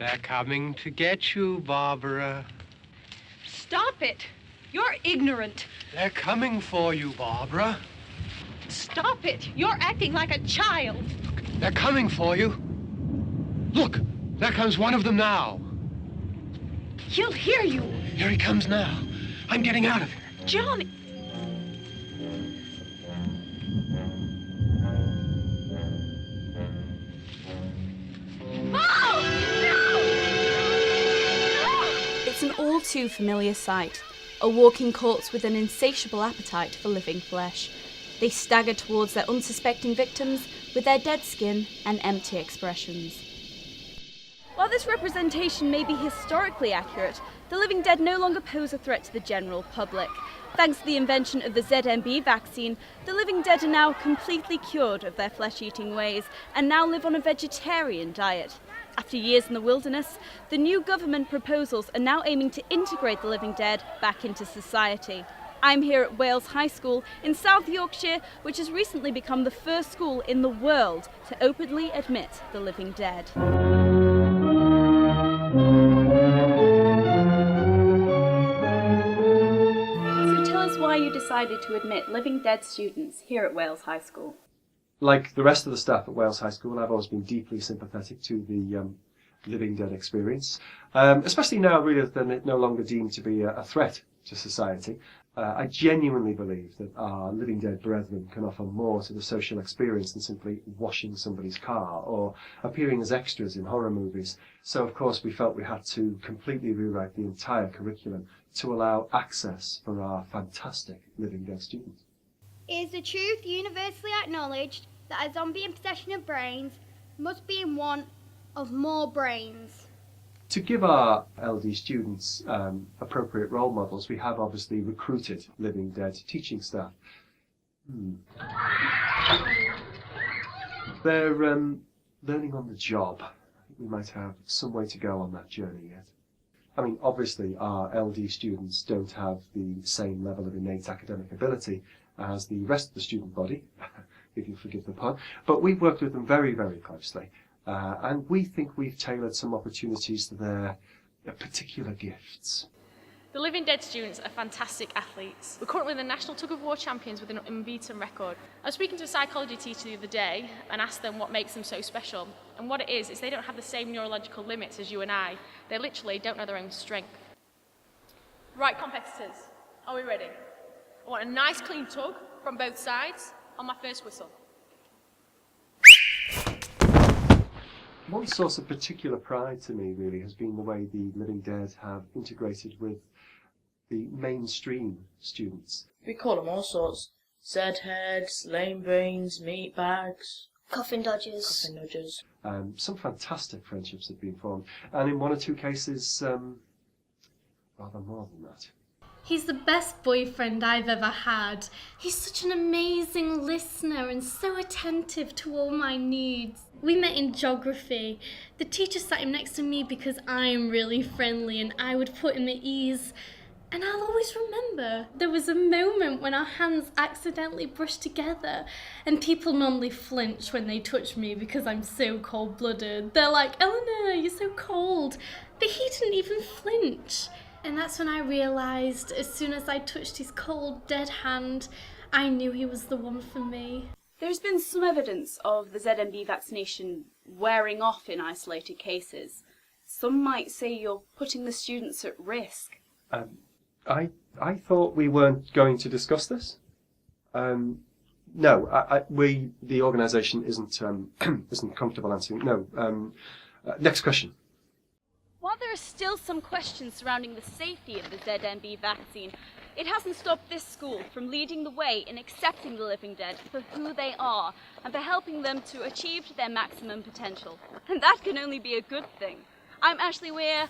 They're coming to get you, Barbara. Stop it! You're ignorant. They're coming for you, Barbara. Stop it! You're acting like a child. They're coming for you. Look, there comes one of them now. He'll hear you. Here he comes now. I'm getting out of here. John! It's an all too familiar sight, a walking corpse with an insatiable appetite for living flesh. They stagger towards their unsuspecting victims with their dead skin and empty expressions. While this representation may be historically accurate, the living dead no longer pose a threat to the general public. Thanks to the invention of the ZMB vaccine, the living dead are now completely cured of their flesh-eating ways and now live on a vegetarian diet. After years in the wilderness, the new government proposals are now aiming to integrate the living dead back into society. I'm here at Wales High School in South Yorkshire, which has recently become the first school in the world to openly admit the living dead. So tell us why you decided to admit living dead students here at Wales High School. Like the rest of the staff at Wales High School, I've always been deeply sympathetic to the living dead experience, especially now really that they're no longer deemed to be a threat to society. I genuinely believe that our living dead brethren can offer more to the social experience than simply washing somebody's car or appearing as extras in horror movies. So of course we felt we had to completely rewrite the entire curriculum to allow access for our fantastic living dead students. It is the truth universally acknowledged that a zombie in possession of brains must be in want of more brains. To give our LD students appropriate role models, we have obviously recruited living dead teaching staff. They're learning on the job. I think we might have some way to go on that journey yet. I mean, obviously our LD students don't have the same level of innate academic ability as the rest of the student body, if you forgive the pun, but we've worked with them very, very closely. And we think we've tailored some opportunities to their particular gifts. The Living Dead students are fantastic athletes. We're currently the national tug-of-war champions with an unbeaten record. I was speaking to a psychology teacher the other day and asked them what makes them so special. And what it is they don't have the same neurological limits as you and I. They literally don't know their own strength. Right, competitors, are we ready? I want a nice clean tug from both sides on my first whistle. One source of particular pride to me really has been the way the Living Dead have integrated with the mainstream students. We call them all sorts. Z-heads, lame brains, meat bags, Coffin dodgers. Some fantastic friendships have been formed, and in one or two cases, rather more than that. He's the best boyfriend I've ever had. He's such an amazing listener and so attentive to all my needs. We met in geography. The teacher sat him next to me because I'm really friendly and I would put him at ease. And I'll always remember there was a moment when our hands accidentally brushed together, and people normally flinch when they touch me because I'm so cold-blooded. They're like, "Eleanor, you're so cold." But he didn't even flinch. And that's when I realised, as soon as I touched his cold, dead hand, I knew he was the one for me. There's been some evidence of the ZMB vaccination wearing off in isolated cases. Some might say you're putting the students at risk. I thought we weren't going to discuss this. No, the organisation isn't comfortable answering. No. Next question. While there are still some questions surrounding the safety of the ZMB vaccine, it hasn't stopped this school from leading the way in accepting the living dead for who they are and for helping them to achieve their maximum potential. And that can only be a good thing. I'm Ashley Weir.